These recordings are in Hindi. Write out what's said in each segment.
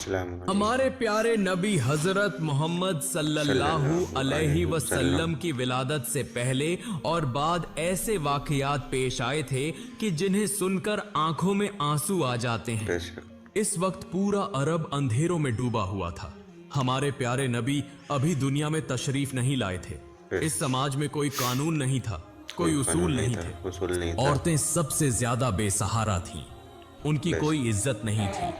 हमारे प्यारे नबी हजरत मोहम्मद सल्लल्लाहु अलैहि वसल्लम की विलादत से पहले और बाद ऐसे वाकयात पेश आए थे कि जिन्हें सुनकर आंखों में आंसू आ जाते हैं। इस वक्त पूरा अरब अंधेरों में डूबा हुआ था। हमारे प्यारे नबी अभी दुनिया में तशरीफ नहीं लाए थे। इस समाज में कोई कानून नहीं था, कोई उसूल नहीं थे। औरतें सबसे ज्यादा बेसहारा थीं। उनकी कोई इज्जत नहीं थी।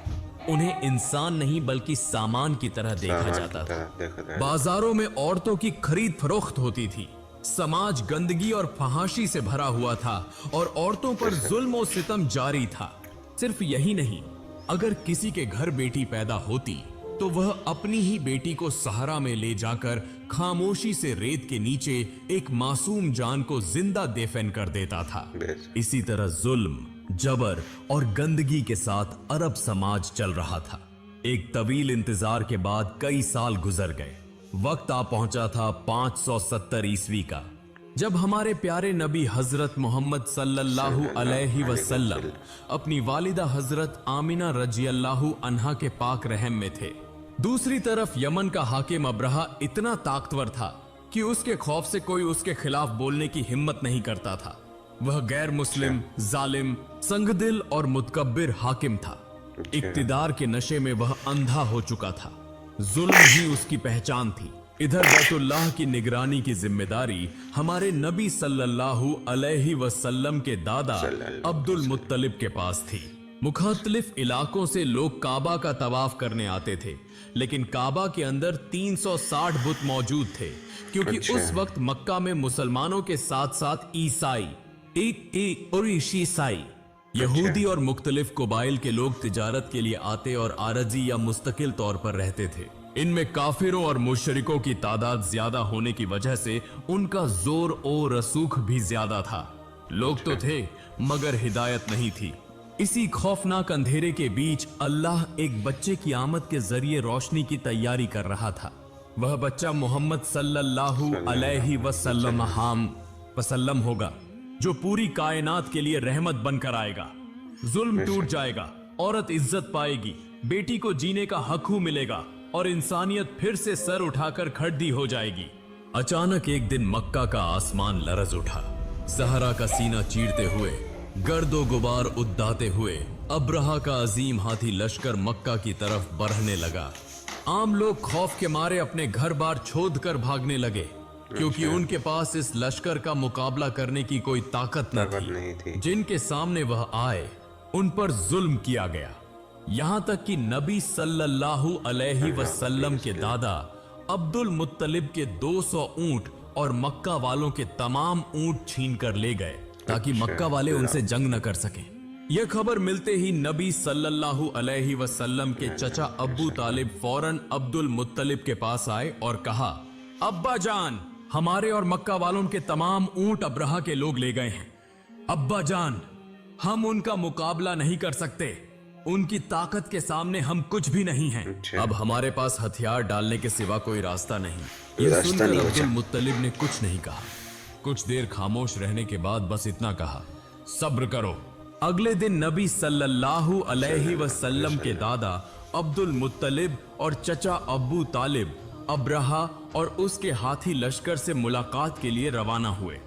उन्हें इंसान नहीं बल्कि सामान की तरह देखा जाता था। बाजारों में औरतों की खरीद फरोख्त होती थी। समाज गंदगी और फहाशी से भरा हुआ था और औरतों पर जुल्म और सितम जारी था। सिर्फ यही नहीं, अगर किसी के घर बेटी पैदा होती तो वह अपनी ही बेटी को सहारा में ले जाकर खामोशी से रेत के नीचे एक मासूम जान को जिंदा दफन कर देता था। इसी तरह जुल्म, जबर और गंदगी के साथ अरब समाज चल रहा था। एक तवील इंतजार के बाद कई साल गुजर गए। वक्त आ पहुंचा था 570 ईस्वी का, जब हमारे प्यारे नबी हजरत मोहम्मद सल्लल्लाहु अलैहि वसल्लम अपनी वालिदा हजरत आमिना रजियल्लाहु अन्हा के पाक रहम में थे। दूसरी तरफ यमन का हाकिम अब्रहा इतना ताकतवर था कि उसके खौफ से कोई उसके खिलाफ बोलने की हिम्मत नहीं करता था। वह गैर मुस्लिम, जालिम, संगदिल और मुतकब्बिर हाकिम था। इक्तिदार के नशे में वह अंधा हो चुका था। जुल्म ही उसकी पहचान थी। इधर बैतुल्लाह की निगरानी की जिम्मेदारी हमारे नबी सल्लल्लाहु अलैहि वसल्लम के दादा अब्दुल मुत्तलिब के पास थी। मुख्तलिफ इलाकों से लोग काबा का तवाफ करने आते थे, लेकिन काबा के अंदर 360 बुत मौजूद थे, क्योंकि उस वक्त मक्का में मुसलमानों के साथ साथ ईसाई और ईसाई, यहूदी और मुख्तलिफ कबाइल के लोग तिजारत के लिए आते और आरजी या मुस्तकिल तौर पर रहते थे। इनमें काफिरों और मुशरिकों की तादाद ज्यादा होने की वजह से उनका जोर और रसूख भी ज्यादा था। लोग तो थे मगर हिदायत नहीं थी। इसी खौफनाक अंधेरे के बीच अल्लाह एक बच्चे की आमद के जरिए रोशनी की तैयारी कर रहा था। वह बच्चा मोहम्मद सल्लल्लाहु अलैहि वसल्लम होगा, जो पूरी कायनात के लिए रहमत बनकर आएगा। जुल्म टूट जाएगा, औरत इज्जत पाएगी, बेटी को जीने का हक मिलेगा और इंसानियत फिर से सर उठाकर खड़ी हो जाएगी। अचानक एक दिन मक्का का आसमान लरज उठा। सहरा का सीना चीरते हुए, गर्दो गुबार उद्दाते हुए अब्रहा का अजीम हाथी लश्कर मक्का की तरफ बढ़ने लगा। आम लोग खौफ के मारे अपने घर बार छोड़ कर भागने लगे, क्योंकि उनके पास इस लश्कर का मुकाबला करने की कोई ताकत न थी। जिनके सामने वह आए उन पर जुल्म किया गया। यहां तक कि नबी सल्लल्लाहु अलैहि वसल्लम के दादा अब्दुल मुत्तलिब के 200 ऊंट और मक्का वालों के तमाम ऊंट छीन कर ले गए, ताकि मक्का वाले उनसे जंग न कर सकें। यह खबर मिलते ही नबी सल्लल्लाहु अलैहि वसल्लम के चचा अब्बू तालिब फौरन अब्दुल मुत्तलिब के पास आए और कहा, अब्बा जान, हमारे और मक्का वालों के तमाम ऊंट अब्रहा के लोग ले गए हैं। अब्बा जान, हम उनका मुकाबला नहीं कर सकते। उनकी ताकत के सामने हम कुछ भी नहीं हैं। अब हमारे पास हथियार डालने के सिवा कोई रास्ता नहीं। यह सुनकर अब्दुल मुत्तलिब ने कुछ नहीं कहा। कुछ देर खामोश रहने के बाद बस इतना कहा, सब्र करो। अगले दिन नबी सल्लल्लाहु अलैहि वसल्लम के दादा अब्दुल मुत्तलिब और चचा अब्बू तालिब अब्रहा और उसके हाथी लश्कर से मुलाकात के लिए रवाना हुए।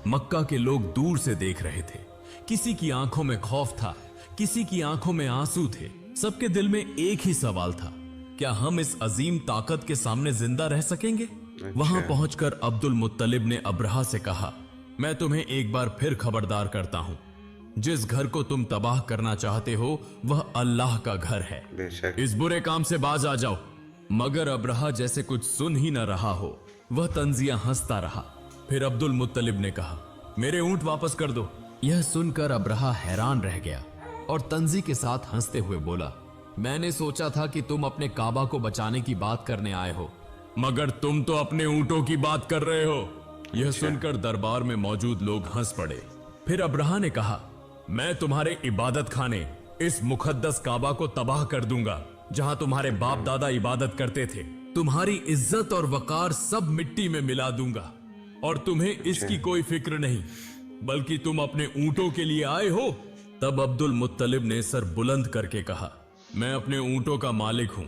मक्का के लोग दूर से देख रहे थे। किसी की आंखों में खौफ था, किसी की आंखों में आंसू थे। सबके दिल में एक ही सवाल था, क्या हम इस अजीम ताकत के सामने जिंदा रह सकेंगे? वहां पहुंचकर अब्दुल मुत्तलिब ने अब्रहा से कहा, मैं तुम्हें एक बार फिर खबरदार करता हूं, जिस घर को तुम तबाह करना चाहते हो वह अल्लाह का घर है। इस बुरे काम से बाज आ जाओ। मगर अब्रहा जैसे कुछ सुन ही न रहा हो, वह तंजिया हंसता रहा। फिर अब्दुल मुत्तलिब ने कहा, मेरे ऊंट वापस कर दो। यह सुनकर अब्रहा हैरान रह गया और तंजी के साथ हंसते हुए बोला, मैंने सोचा था कि तुम अपने काबा को बचाने की बात करने आए हो, मगर तुम तो अपने ऊंटों की बात कर रहे हो। यह सुनकर दरबार में मौजूद लोग हंस पड़े। फिर अब्रहा ने कहा, मैं तुम्हारे इबादत खाने इस मुकद्दस काबा को तबाह कर दूंगा, जहां तुम्हारे बाप दादा इबादत करते थे। तुम्हारी इज्जत और वकार सब मिट्टी में मिला दूंगा, और तुम्हें इसकी कोई फिक्र नहीं, बल्कि तुम अपने ऊंटों के लिए आए हो। तब अब्दुल मुत्तलिब ने सर बुलंद करके कहा, मैं अपने ऊंटों का मालिक हूँ,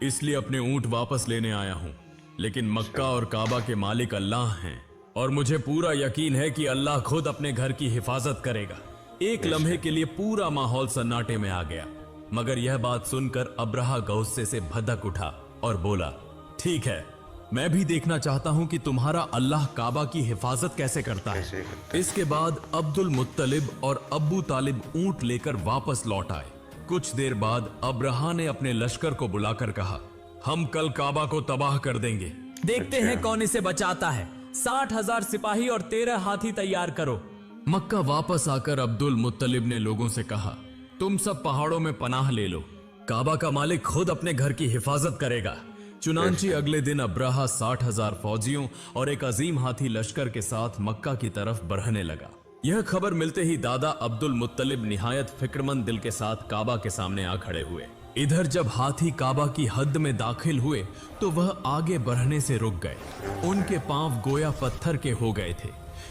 इसलिए अपने ऊंट वापस लेने आया हूँ। लेकिन मक्का और काबा के मालिक अल्लाह हैं और मुझे पूरा यकीन है कि अल्लाह खुद अपने घर की हिफाजत करेगा। एक लम्हे के लिए पूरा माहौल सन्नाटे में आ गया, मगर यह बात सुनकर अब्रहा गुस्से से भड़क उठा और बोला, ठीक है, मैं भी देखना चाहता हूं कि तुम्हारा अल्लाह काबा की हिफाजत कैसे करता है। इसके बाद अब्दुल मुत्तलिब और अब्बू तालिब ऊंट लेकर वापस लौट आए। कुछ देर बाद अब्रहा ने अपने लश्कर को बुलाकर कहा, हम कल काबा को तबाह कर देंगे, देखते हैं कौन इसे बचाता है। 60,000 सिपाही और 13 हाथी तैयार करो। मक्का वापस आकर अब्दुल मुत्तलिब ने लोगों से कहा, तुम सब पहाड़ों में पनाह ले लो, काबा का मालिक खुद अपने घर की हिफाजत करेगा। चुनांचे अगले दिन अब्रहा 60,000 फौजियों और एक अजीम हाथी लश्कर के साथ मक्का की तरफ बढ़ने लगा। यह खबर मिलते ही दादा अब्दुल मुत्तलिब निहायत फिक्रमंद दिल के साथ काबा के सामने आ खड़े हुए। इधर जब हाथी काबा की हद में दाखिल हुए तो वह आगे बढ़ने से रुक गए। उनके पांव गोया पत्थर के हो गए थे,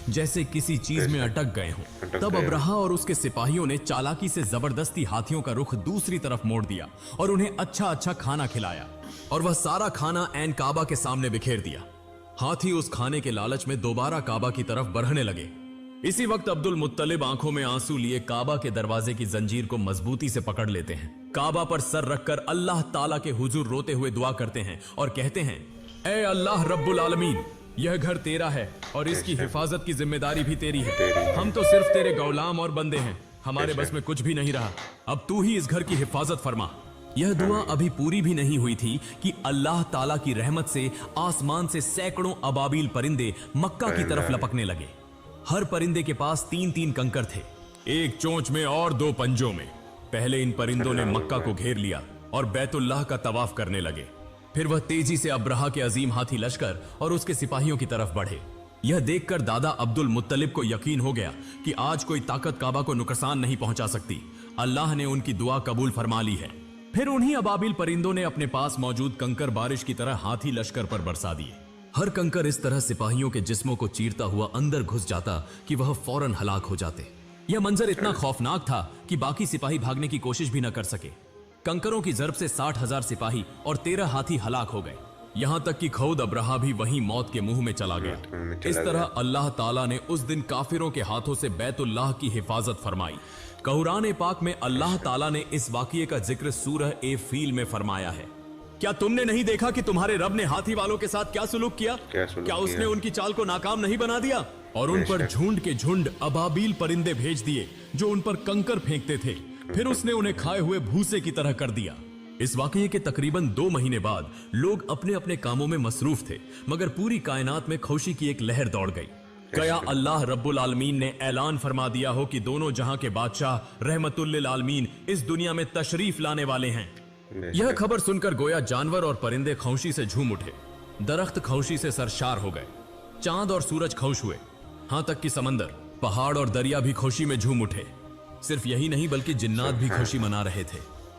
जैसे किसी चीज में अटक गए हों। तब अब्रहा और उसके सिपाहियों ने चालाकी से जबरदस्ती हाथियों का रुख दूसरी तरफ मोड़ दिया और उन्हें अच्छा अच्छा खाना खिलाया, और वह सारा खाना ऐन काबा के सामने बिखेर दिया। हाथी उस खाने के लालच में दोबारा काबा की तरफ बढ़ने लगे। इसी वक्त अब्दुल मुत्तलिब आंखों में आंसू लिए काबा के दरवाजे की जंजीर को मजबूती से पकड़ लेते हैं। काबा पर सर रखकर अल्लाह ताला के हुजूर रोते हुए दुआ करते हैं और कहते हैं, ए अल्लाह रब्बुल आलमीन, यह घर तेरा है और इसकी हिफाजत की जिम्मेदारी भी तेरी है। हम तो सिर्फ तेरे गुलाम और बंदे हैं, हमारे बस में कुछ भी नहीं रहा। अब तू ही इस घर की हिफाजत फरमा। यह दुआ अभी पूरी भी नहीं हुई थी कि अल्लाह ताला की रहमत से आसमान से सैकड़ों अबाबील परिंदे मक्का की तरफ लपकने लगे। हर परिंदे के पास 3-3 कंकर थे, एक चोंच में और 2 पंजों में। पहले इन परिंदों ने मक्का को घेर लिया और बैतुल्लाह का तवाफ करने लगे। फिर वह तेजी से अब्रहा के अजीम हाथी लश्कर और उसके सिपाहियों की तरफ बढ़े। यह देखकर दादा अब्दुल मुत्तलिब को यकीन हो गया कि आज कोई ताकत काबा को नुकसान नहीं पहुंचा सकती। अल्लाह ने उनकी दुआ कबूल फरमा ली है। फिर उन्हीं अबाबिल परिंदों ने अपने पास मौजूद कंकर बारिश की तरह हाथी लश्कर पर बरसा दिए। हर कंकर इस तरह सिपाहियों के जिस्मों को चीरता हुआ अंदर घुस जाता कि वह फौरन हलाक हो जाते। यह मंजर इतना खौफनाक था कि बाकी सिपाही भागने की कोशिश भी न कर सके। कंकरों की जरब से 60,000 सिपाही और 13 हाथी हलाक हो गए। यहां तक कि खुद अब्रहा भी वहीं मौत के मुंह में चला गया। इस तरह अल्लाह ताला ने उस दिन काफिरों के हाथों से बैतुल्लाह की हिफाजत फरमाई। कुरान पाक में अल्लाह ताला ने इस वाक़ये का जिक्र सूरह ए फील में फरमाया है। क्या तुमने नहीं देखा कि तुम्हारे रब ने हाथी वालों के साथ क्या सुलूक किया? क्या उसने उनकी चाल को नाकाम नहीं बना दिया और उन पर झुंड के झुंड अबाबील परिंदे भेज दिए जो उन पर कंकर फेंकते थे। फिर उसने उन्हें खाए हुए भूसे की तरह कर दिया। इस वाकये के तकरीबन 2 महीने बाद लोग अपने अपने कामों में मसरूफ थे, मगर पूरी कायनात में खुशी की एक लहर दौड़ गई। क्या अल्लाह रब्बुल आलमीन ने ऐलान फरमा दिया हो कि दोनों जहां के बादशाह रहमतुल लिल आलमीन इस दुनिया में तशरीफ लाने वाले हैं। यह खबर सुनकर गोया जानवर और परिंदे खौशी से झूम उठे, दरख्त खौशी से सरशार हो गए, चांद और सूरज खुश हुए, हां तक कि समंदर, पहाड़ और दरिया भी खुशी में झूम उठे। सिर्फ यही नहीं बल्कि जिन्नात भी खुशी मना रहे थे।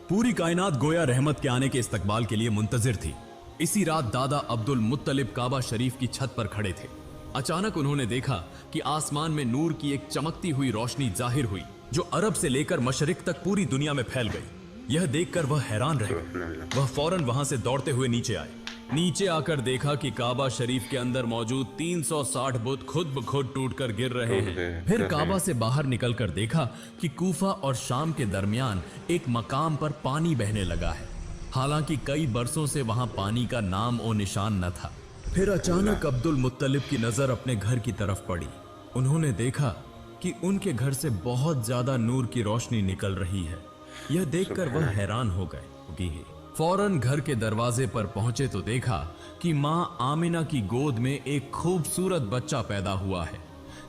पूरी कायनात गोया रहमत के आने के इस्तकबाल के लिए मुंतजिर थी। इसी रात दादा अब्दुल मुत्तलिब काबा शरीफ की छत पर खड़े थे। अचानक उन्होंने देखा कि आसमान में नूर की एक चमकती हुई रोशनी जाहिर हुई जो अरब से लेकर मशरिक तक पूरी दुनिया में फैल गई। यह देखकर वह हैरान रह गए। वह फौरन वहां से दौड़ते हुए नीचे आए। नीचे आकर देखा कि काबा शरीफ के अंदर मौजूद 360 बुत खुद ब खुद टूटकर गिर रहे हैं। फिर काबा से बाहर निकलकर देखा कि कूफा और शाम के दरमियान एक मकाम पर पानी बहने लगा है। हालांकि कई बरसों से वहां पानी का नाम और निशान न था। फिर अचानक अब्दुल मुत्तलिब की नजर अपने घर की तरफ पड़ी। उन्होंने देखा कि उनके घर से बहुत ज्यादा नूर की रोशनी निकल रही है। यह देखकर वह हैरान हो गए। फौरन घर के दरवाजे पर पहुंचे तो देखा कि मां आमिना की गोद में एक खूबसूरत बच्चा पैदा हुआ है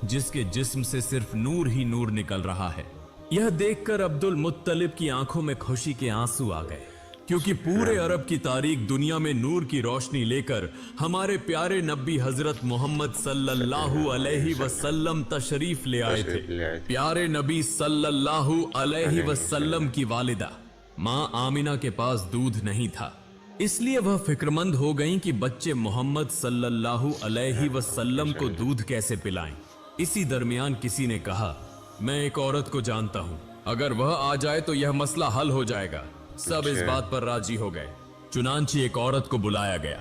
जिसके जिस्म से सिर्फ नूर ही नूर निकल रहा है। यह देखकर अब्दुल मुत्तलिब की आंखों में खुशी के आंसू आ गए, क्योंकि पूरे अरब की तारीख दुनिया में नूर की रोशनी लेकर हमारे प्यारे नबी हजरत मोहम्मद सल्लल्लाहु अलैहि वसल्लम तशरीफ ले आए थे। प्यारे नबी सल्लल्लाहु अलैहि वसल्लम की वालिदा मां आमिना के पास दूध नहीं था, इसलिए वह फिक्रमंद हो गईं कि बच्चे मोहम्मद सल्लल्लाहु अलैहि वसल्लम को दूध कैसे पिलाएं। इसी दरमियान किसी ने कहा, मैं एक औरत को जानता हूं, अगर वह आ जाए तो यह मसला हल हो जाएगा। सब इस बात पर राजी हो गए। चुनांची एक औरत को बुलाया गया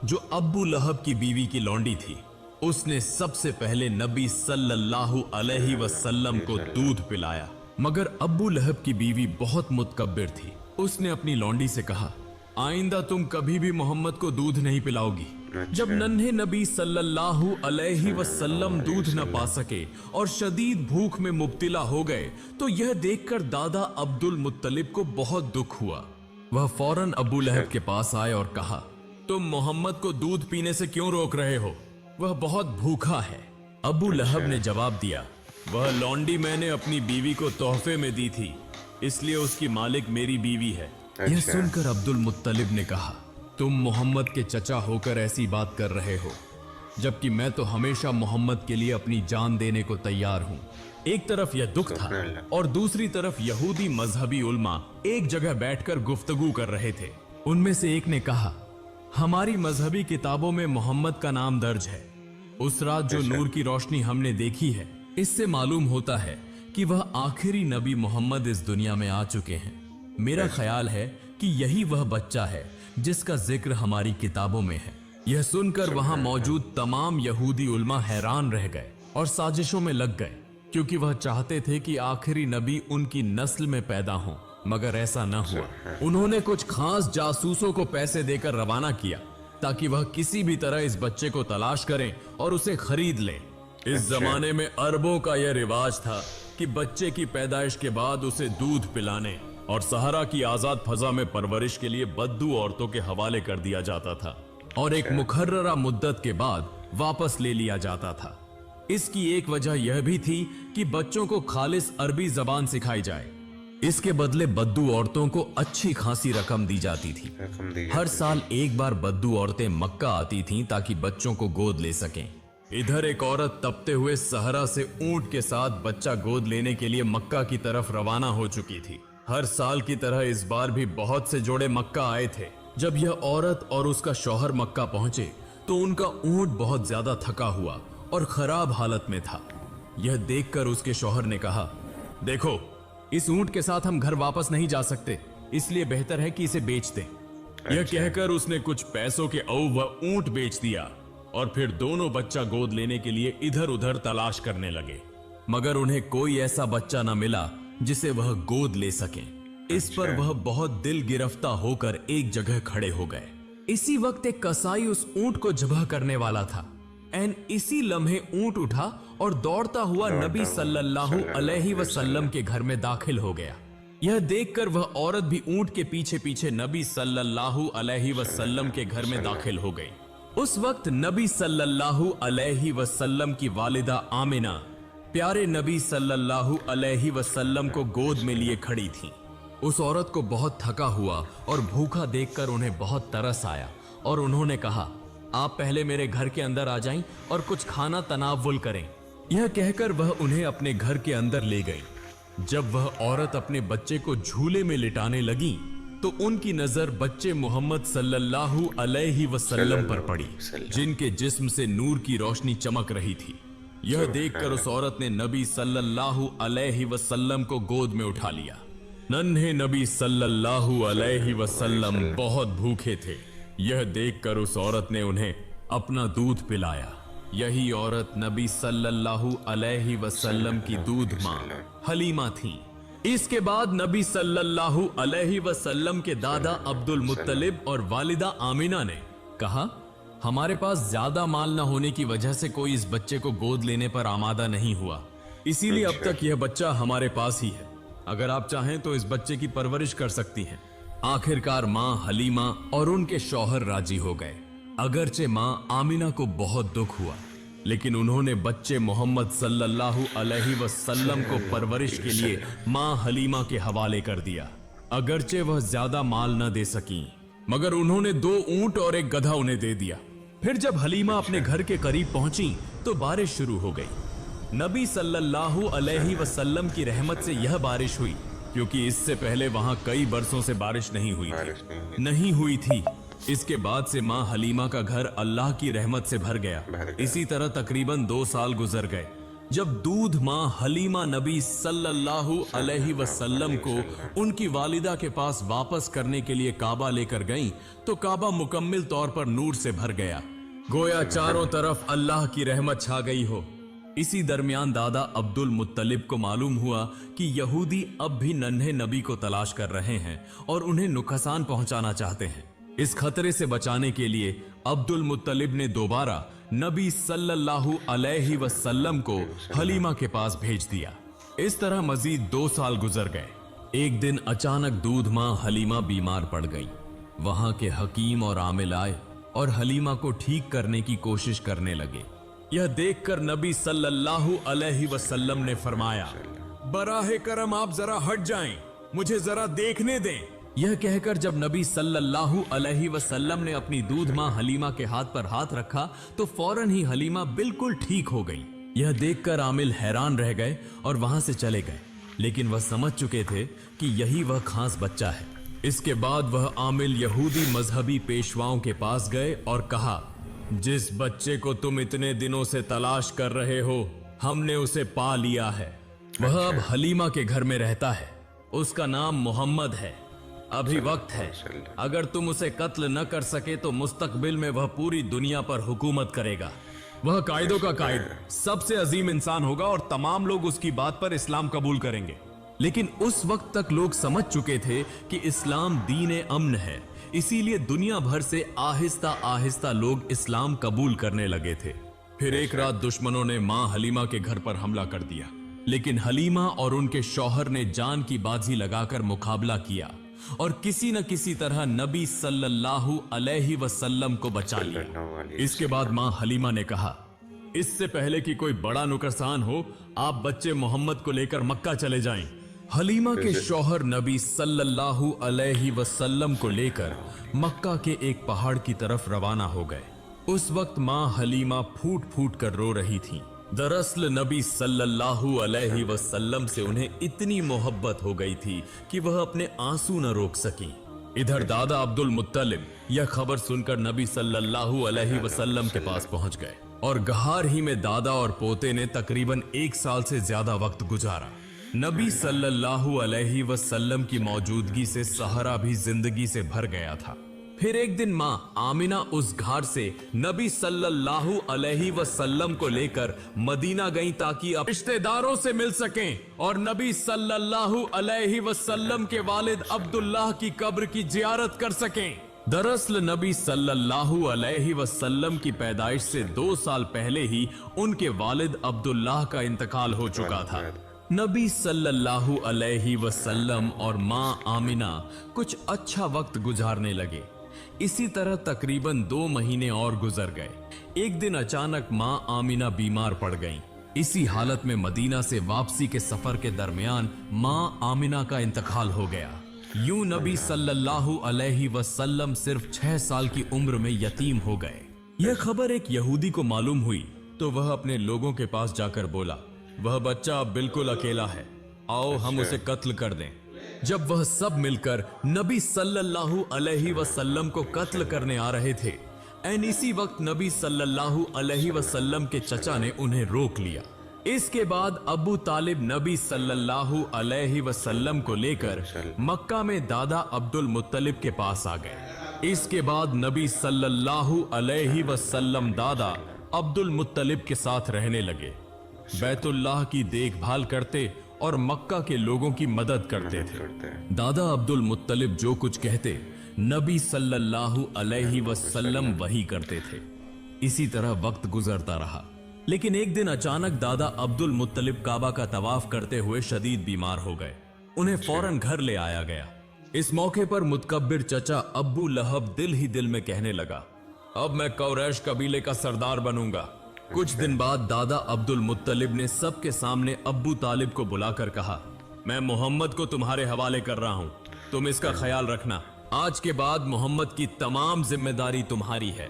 जो अब्बू लहब की बीवी की लौंडी थी। उसने सबसे पहले नबी सल्लल्लाहु अलैहि वसल्लम को दूध पिलाया, मगर अब्बू लहब की बीवी बहुत मुतकब्बिर थी। उसने अपनी लौंडी से कहा, आइंदा तुम कभी भी मोहम्मद को दूध नहीं पिलाओगी। जब नन्हे नबी सल्लल्लाहु अलैहि वसल्लम दूध न पा सके और शदीद भूख में मुब्तिला हो गए तो यह देखकर दादा अब्दुल मुत्तलिब को बहुत दुख हुआ। वह फौरन अबू लहब के पास आए और कहा, तुम मोहम्मद को दूध पीने से क्यों रोक रहे हो? वह बहुत भूखा है। अबू लहब ने जवाब दिया, वह लौंडी मैंने अपनी बीवी को तोहफे में दी थी, इसलिए उसकी मालिक मेरी बीवी है। यह सुनकर अब्दुल मुत्तलिब ने कहा, तुम मोहम्मद के चचा होकर ऐसी बात कर रहे हो, जबकि मैं तो हमेशा मोहम्मद के लिए अपनी जान देने को तैयार हूँ। एक तरफ यह दुख था और दूसरी तरफ यहूदी मजहबी उल्मा एक जगह बैठकर गुफ्तगू कर रहे थे। उनमें से एक ने कहा, हमारी मजहबी किताबों में मोहम्मद का नाम दर्ज है। उस रात जो नूर की रोशनी हमने देखी है, इससे मालूम होता है कि वह आखिरी नबी मोहम्मद इस दुनिया में आ चुके हैं। मेरा ख्याल है कि यही वह बच्चा है जिसका जिक्र हमारी किताबों में है। यह सुनकर वहां मौजूद तमाम यहूदी उल्मा हैरान रह गए और साजिशों में लग गए, क्योंकि वह चाहते थे कि आखिरी नबी उनकी नस्ल में पैदा हो, मगर ऐसा न हुआ। उन्होंने कुछ खास जासूसों को पैसे देकर रवाना किया ताकि वह किसी भी तरह इस बच्चे को तलाश करें और उसे खरीद लें। इस जमाने में अरबों का यह रिवाज था कि बच्चे की पैदाइश के बाद उसे दूध पिलाने और सहारा की आजाद फजा में परवरिश के लिए बद्दू औरतों के हवाले कर दिया जाता था और एक मुकर्ररा मुद्दत के बाद वापस ले लिया जाता था। इसकी एक वजह यह भी थी कि बच्चों को खालिस अरबी जबान सिखाई जाए। इसके बदले बद्दू औरतों को अच्छी खासी रकम दी जाती थी। हर साल एक बार बद्दू औरतें मक्का आती थीं ताकि बच्चों को गोद ले सकें। इधर एक औरत तपते हुए सहरा से ऊंट के साथ बच्चा गोद लेने के लिए मक्का की तरफ रवाना हो चुकी थी। हर साल की तरह इस बार भी बहुत से जोड़े मक्का आए थे। जब यह औरत और उसका शौहर मक्का पहुंचे तो उनका ऊंट बहुत ज्यादा थका हुआ और खराब हालत में था। यह देखकर उसके शौहर ने कहा, देखो, इस ऊंट के साथ हम घर वापस नहीं जा सकते, इसलिए बेहतर है कि इसे बेच दें। यह कहकर उसने कुछ पैसों के अऊ वह ऊंट बेच दिया और फिर दोनों बच्चा गोद लेने के लिए इधर उधर तलाश करने लगे, मगर उन्हें कोई ऐसा बच्चा न मिला जिसे वह गोद ले सकें। इस पर वह बहुत दिल गिरफ्ता होकर एक जगह खड़े हो गए। इसी वक्त एक कसाई उस ऊंट को ज़ब्ह करने वाला था। एन इसी लम्हे ऊंट उठा और दौड़ता हुआ नबी सल्लल्लाहु अलैहि वसल्लम के घर में दाखिल हो गया। यह देखकर वह औरत भी ऊंट के पीछे पीछे नबी सल्लल्लाहु अलैहि वसल्लम के घर में दाखिल हो गई। उस वक्त नबी सल्लल्लाहु अलैहि वसल्लम की वालिदा आमिना प्यारे नबी सल्लल्लाहु अलैहि वसल्लम को गोद में लिए खड़ी थी। उस औरत को बहुत थका हुआ और भूखा देखकर उन्हें बहुत तरस आया और उन्होंने कहा, आप पहले मेरे घर के अंदर आ जाएं और कुछ खाना तनावुल करें। यह कहकर वह उन्हें अपने घर के अंदर ले गई। जब वह औरत अपने बच्चे को झूले में लिटाने लगी तो उनकी नजर बच्चे मोहम्मद सल्लल्लाहु अलैहि वसल्लम पर पड़ी, जिनके जिस्म से नूर की रोशनी चमक रही थी। यह देखकर उस औरत ने नबी सल्लल्लाहु अलैहि वसल्लम को गोद में उठा लिया। नन्हे नबी सल्लल्लाहु अलैहि वसल्लम बहुत भूखे थे। यह देखकर उस औरत ने उन्हें अपना दूध पिलाया। यही औरत नबी सल्लल्लाहु अलैहि वसल्लम की दूध मां हलीमा थी। इसके बाद नबी सल्लल्लाहु अलैहि वसल्लम के दादा अब्दुल मुत्तलिब और वालिदा आमिना ने कहा, हमारे पास ज्यादा माल न होने की वजह से कोई इस बच्चे को गोद लेने पर आमादा नहीं हुआ, इसीलिए अब तक यह बच्चा हमारे पास ही है। अगर आप चाहें तो इस बच्चे की परवरिश कर सकती हैं। आखिरकार माँ हलीमा और उनके शौहर राजी हो गए। अगरचे माँ आमिना को बहुत दुख हुआ, लेकिन उन्होंने बच्चे मोहम्मद सल्लल्लाहु अलैहि वसल्लम को परवरिश के लिए माँ हलीमा के हवाले कर दिया। अगरचे वह ज्यादा माल न दे सकी, मगर उन्होंने 2 ऊंट और एक गधा उन्हें दे दिया। फिर जब हलीमा अपने घर के करीब पहुंची तो बारिश शुरू हो गई। नबी सल्लल्लाहु अलैहि वसल्लम की रहमत से यह बारिश हुई, क्योंकि इससे पहले वहां कई बरसों से बारिश नहीं हुई थी। इसके बाद से माँ हलीमा का घर अल्लाह की रहमत से भर गया। इसी तरह तकरीबन 2 साल गुजर गए। जब दूध मां हलीमा नबी सल्लल्लाहु अलैहि वसल्लम को उनकी वालिदा के पास वापस करने के लिए काबा लेकर गईं, तो काबा मुकम्मिल तौर पर नूर से भर गया, गोया चारों तरफ अल्लाह की रहमत छा गई हो। इसी दरमियान दादा अब्दुल मुत्तलिब को मालूम हुआ कि यहूदी अब भी नन्हे नबी को तलाश कर रहे हैं और उन्हें नुकसान पहुंचाना चाहते हैं। इस खतरे से बचाने के लिए अब्दुल मुत्तलिब ने दोबारा नबी सल्लल्लाहु अलैहि वसल्लम को हलीमा के पास भेज दिया। इस तरह मजीद 2 साल गुजर गए। एक दिन अचानक दूध मां हलीमा बीमार पड़ गई। वहां के हकीम और आमिल आए और हलीमा को ठीक करने की कोशिश करने लगे। यह देखकर नबी सल्लल्लाहु अलैहि वसल्लम ने फरमाया, बराहे करम आप जरा हट जाएं, मुझे जरा देखने दें। यह कहकर जब नबी सल्लल्लाहु अलैहि वसल्लम ने अपनी दूध मां हलीमा के हाथ पर हाथ रखा तो फौरन ही हलीमा बिल्कुल ठीक हो गई। यह देखकर आमिल हैरान रह गए और वहां से चले गए, लेकिन वह समझ चुके थे कि यही वह खास बच्चा है। इसके बाद वह आमिल यहूदी मजहबी पेशवाओं के पास गए और कहा, जिस बच्चे को तुम इतने दिनों से तलाश कर रहे हो, हमने उसे पा लिया है। वह अब हलीमा के घर में रहता है। उसका नाम मोहम्मद है। अभी वक्त है, अगर तुम उसे कत्ल न कर सके तो मुस्तकबिल में वह पूरी दुनिया पर हुकूमत करेगा। वह कायदों का कायद, सबसे अजीम इंसान होगा और तमाम लोग उसकी बात पर इस्लाम कबूल करेंगे। लेकिन उस वक्त तक लोग समझ चुके थे कि इस्लाम दीन अमन है, इसीलिए दुनिया भर से आहिस्ता आहिस्ता लोग इस्लाम कबूल करने लगे थे। फिर एक रात दुश्मनों ने मां हलीमा के घर पर हमला कर दिया, लेकिन हलीमा और उनके शौहर ने जान की बाजी लगाकर मुकाबला किया और किसी न किसी तरह नबी सल्लल्लाहु अलैहि वसल्लम को बचा लिया। इसके बाद मां हलीमा ने कहा, इससे पहले कि कोई बड़ा नुकसान हो, आप बच्चे मोहम्मद को लेकर मक्का चले जाएं। हलीमा के शौहर नबी सल्लल्लाहु अलैहि वसल्लम को लेकर मक्का के एक पहाड़ की तरफ रवाना हो गए। उस वक्त मां हलीमा फूट फूट कर रो रही थीं। दरअसल नबी सल्लल्लाहु अलैहि वसल्लम से उन्हें इतनी मोहब्बत हो गई थी कि वह अपने आंसू न रोक सकी। इधर दादा अब्दुल मुत्तलिब यह खबर सुनकर नबी सल्लल्लाहु अलैहि वसल्लम के पास पहुंच गए और गहार ही में दादा और पोते ने तकरीबन 1 साल से ज्यादा वक्त गुजारा। नबी सल्लल्लाहु अलैहि वसल्लम की मौजूदगी से सहरा भी जिंदगी से भर गया था। फिर एक दिन मां आमिना उस घाट से नबी सल्लल्लाहु अलैहि वसल्लम को लेकर मदीना गईं ताकि अपने रिश्तेदारों से मिल सकें और नबी सल्लल्लाहु अलैहि वसल्लम के वालिद अब्दुल्लाह की कब्र की जियारत कर सकें। दरअसल नबी सल्लल्लाहु अलैहि वसल्लम की पैदाइश से 2 साल पहले ही उनके वालिद अब्दुल्लाह का इंतकाल हो चुका था। नबी सल्लल्लाहु अलैहि वसल्लम और मां आमिना कुछ अच्छा वक्त गुजारने लगे। इसी तरह तकरीबन 2 महीने और गुजर गए। एक दिन अचानक मां आमिना बीमार पड़ गईं। इसी हालत में मदीना से वापसी के सफर के दरमियान मां आमिना का इंतकाल हो गया। यूं नबी सल्लल्लाहु अलैहि वसल्लम सिर्फ 6 साल की उम्र में यतीम हो गए। यह खबर एक यहूदी को मालूम हुई तो वह अपने लोगों के पास जाकर बोला, वह बच्चा अब बिल्कुल अकेला है, आओ हम उसे कत्ल कर दें। जब वह सब मिलकर नबी सल्लल्लाहु अलैहि वसल्लम को कत्ल करने आ रहे थे, इसी वक्त नबी सल्लल्लाहु अलैहि वसल्लम के चचा ने उन्हें रोक लिया। इसके बाद अबू तालिब नबी सल्लल्लाहु अलैहि वसल्लम को लेकर मक्का में दादा अब्दुल मुत्तलिब के पास आ गए। इसके बाद नबी सल्लल्लाहु अलैहि वसल्लम दादा अब्दुल मुत्तलिब के साथ रहने लगे, बैतुल्लाह की देखभाल करते और मक्का के लोगों की मदद करते थे। दादा अब्दुल मुत्तलिब जो कुछ कहते नबी सल्लल्लाहु अलैहि वसल्लम वही करते थे। इसी तरह वक्त गुजरता रहा, लेकिन एक दिन अचानक दादा अब्दुल मुत्तलिब काबा का तवाफ करते हुए शदीद बीमार हो गए। उन्हें फौरन घर ले आया गया। इस मौके पर मुतकब्बिर चचा अब्बू लहब दिल ही दिल में कहने लगा, अब मैं कुरैश कबीले का सरदार बनूंगा। कुछ दिन बाद दादा अब्दुल मुत्तलिब ने सबके सामने अब्बू तालिब को बुलाकर कहा, मैं मोहम्मद को तुम्हारे हवाले कर रहा हूं, तुम इसका ख्याल रखना। आज के बाद मोहम्मद की तमाम जिम्मेदारी तुम्हारी है।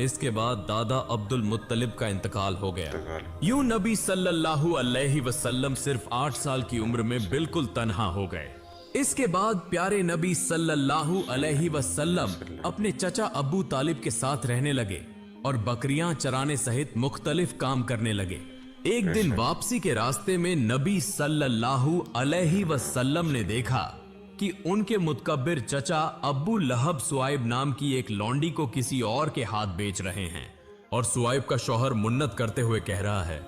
इसके बाद दादा अब्दुल मुत्तलिब का इंतकाल हो गया। यूं नबी सल्लल्लाहु अलैहि वसल्लम सिर्फ 8 साल की उम्र में बिल्कुल तन्हा हो गए। इसके बाद प्यारे नबी सल्लल्लाहु अलैहि वसल्लम अपने चचा अब्बू तालिब के साथ रहने लगे और बकरियां चराने सहित मुख्तलिफ काम करने लगे। एक दिन वापसी के रास्ते में नबी सल्लल्लाहु अलैहि वसल्लम ने देखा कि उनके मुतकब्बिर चचा अब्बू लहब सुआइब नाम की एक लौंडी को किसी और के हाथ बेच रहे हैं और सुआइब का शौहर मुन्नत करते हुए कह रहा है,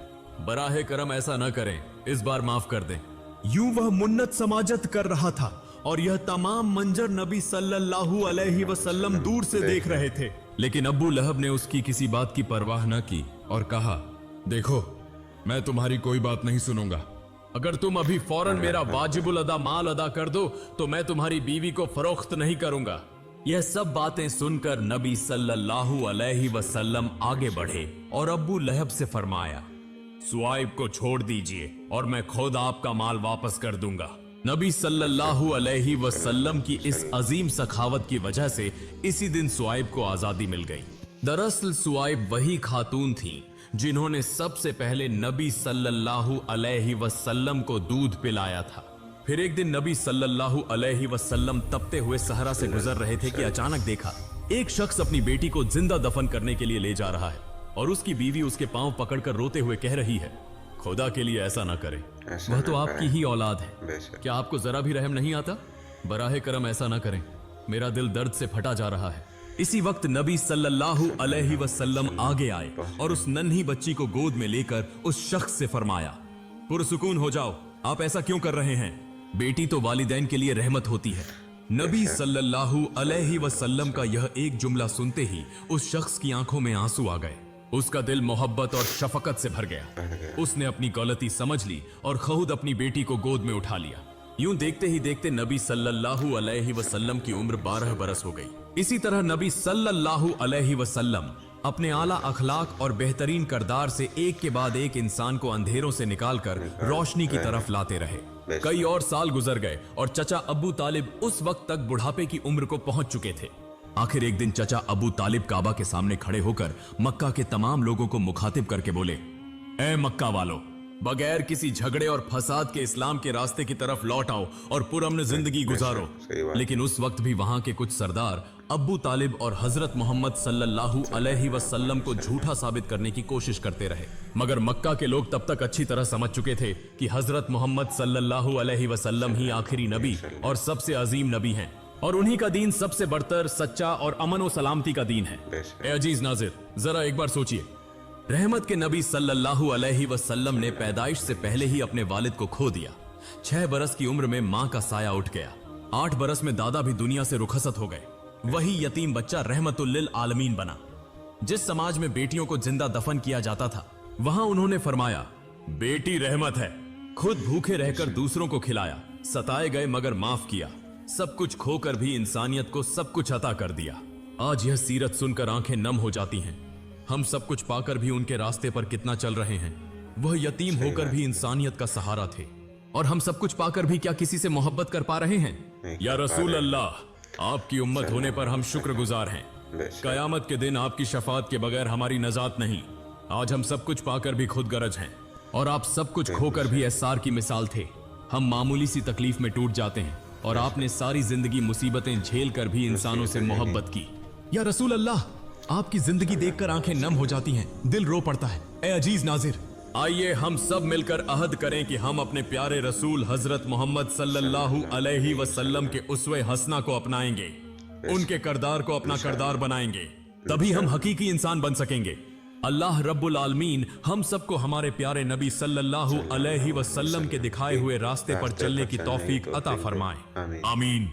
बराहे करम ऐसा न करें, इस बार माफ कर दें। यूं वह मुन्नत समाजत कर रहा था और यह तमाम मंजर नबी सल्लल्लाहु अलैहि वसल्लम दूर से देख रहे थे, लेकिन अब्बू लहब ने उसकी किसी बात की परवाह न की और कहा, देखो मैं तुम्हारी कोई बात नहीं सुनूंगा। अगर तुम अभी फौरन मेरा वाजिबुल अदा माल अदा कर दो तो मैं तुम्हारी बीवी को फरोख्त नहीं करूंगा। यह सब बातें सुनकर नबी सल्लल्लाहु अलैहि वसल्लम आगे बढ़े और अब्बू लहब से फरमाया, सुआइब को छोड़ दीजिए और मैं खुद आपका माल वापस कर दूंगा। नबी सल्लल्लाहु अलैहि वसल्लम की इस अजीम सखावत की वजह से इसी दिन सुआइब को आजादी मिल गई। दरअसल सुआइब वही खातून थी जिन्होंने सबसे पहले नबी सल्लल्लाहु अलैहि वसल्लम को दूध पिलाया था। फिर एक दिन नबी सल्लल्लाहु अलैहि वसल्लम तपते हुए सहरा से गुजर रहे थे कि अचानक देखा एक शख्स अपनी बेटी को जिंदा दफन करने के लिए ले जा रहा है और उसकी बीवी उसके पांव पकड़कर रोते हुए कह रही है, खुदा के लिए ऐसा ना करें, वह तो आपकी ही औलाद है, क्या आपको जरा भी रहम नहीं आता? बराहे करम ऐसा ना करें, मेरा दिल दर्द से फटा जा रहा है। इसी वक्त नबी सल्लल्लाहु अलैहि वसल्लम आगे आए और उस नन्ही बच्ची को गोद में लेकर उस शख्स से फरमाया, पुरसुकून हो जाओ, आप ऐसा क्यों कर रहे हैं? बेटी तो वालिदैन के लिए रहमत होती है। नबी सल्लल्लाहु अलैहि वसल्लम का यह एक जुमला सुनते ही उस शख्स की आंखों में आंसू आ गए। उसका दिल मोहब्बत और शफकत से भर गया। उसने अपनी गलती समझ ली और खुद अपनी बेटी को गोद में उठा लिया। यूं देखते ही देखते नबी सल्लल्लाहु अलैहि वसल्लम की उम्र 12 बरस हो गई। इसी तरह नबी सल्लल्लाहु अलैहि वसल्लम अपने आला अखलाक और बेहतरीन किरदार से एक के बाद एक इंसान को अंधेरों से निकालकर रोशनी की तरफ लाते रहे। कई और साल गुजर गए और चचा अबू तालिब उस वक्त तक बुढ़ापे की उम्र को पहुंच चुके थे। आखिर एक दिन चचा अबू तालिब काबा के सामने खड़े होकर मक्का के तमाम लोगों को मुखातिब करके बोले, ए मक्का वालों, बगैर किसी झगड़े और फसाद के इस्लाम के रास्ते की तरफ लौट आओ और पुरअमन जिंदगी गुजारो। लेकिन उस वक्त भी वहां के कुछ सरदार अब्बू तालिब और हजरत मोहम्मद सल्लल्लाहु अलैहि वसल्लम को झूठा साबित करने की कोशिश करते रहे। मगर मक्का के लोग तब तक अच्छी तरह समझ चुके थे कि हजरत मोहम्मद सल्लल्लाहु अलैहि वसल्लम ही आखिरी नबी और सबसे अजीम नबी हैं और उन्हीं का दीन सबसे बढ़कर सच्चा और अमन और सलामती का दीन है। ए अजीज नाजिर, जरा एक बार सोचिए, रहमत के नबी सल्लल्लाहु अलैहि वसल्लम ने पैदाइश से पहले ही अपने वालिद को खो दिया। 6 बरस की उम्र में मां का साया उठ गया। 8 बरस में दादा भी दुनिया से रुखसत हो गए। वही यतीम बच्चा रहमतुल लिल आलमीन बना। जिस समाज में बेटियों को जिंदा दफन किया जाता था, वहां उन्होंने फरमाया, बेटी रहमत है। खुद भूखे रहकर दूसरों को खिलाया, सताए गए मगर माफ किया, सब कुछ खोकर भी इंसानियत को सब कुछ अता कर दिया। आज यह सीरत सुनकर आंखें नम हो जाती हैं। हम सब कुछ पाकर भी उनके रास्ते पर कितना चल रहे हैं। वह यतीम होकर भी इंसानियत का सहारा थे और हम सब कुछ पाकर भी क्या किसी से मोहब्बत कर पा रहे हैं? या रसूल अल्लाह, आपकी उम्मत होने पर हम शुक्रगुजार हैं। कयामत के दिन आपकी शफात के बगैर हमारी नजात नहीं। आज हम सब कुछ पाकर भी खुद गरज हैं और आप सब कुछ खोकर भी एसार की मिसाल थे। हम मामूली सी तकलीफ में टूट जाते हैं और आपने सारी जिंदगी मुसीबतें झेल कर भी इंसानों से मोहब्बत की। या रसूल अल्लाह, आपकी जिंदगी देखकर आंखें नम हो जाती हैं, दिल रो पड़ता है। ए अजीज नाजिर, आइए हम सब मिलकर अहद करें कि हम अपने प्यारे रसूल हजरत मोहम्मद सल्लल्लाहु अलैहि वसल्लम के उसवे हसना को अपनाएंगे, उनके किरदार को अपना किरदार बनाएंगे, तभी हम हकीकी इंसान बन सकेंगे। अल्लाह रब्बुल आलमीन हम सबको हमारे प्यारे नबी सल्लल्लाहु अलैहि वसल्लम के दिखाए हुए रास्ते पर चलने की तौफीक अता फरमाए। आमीन।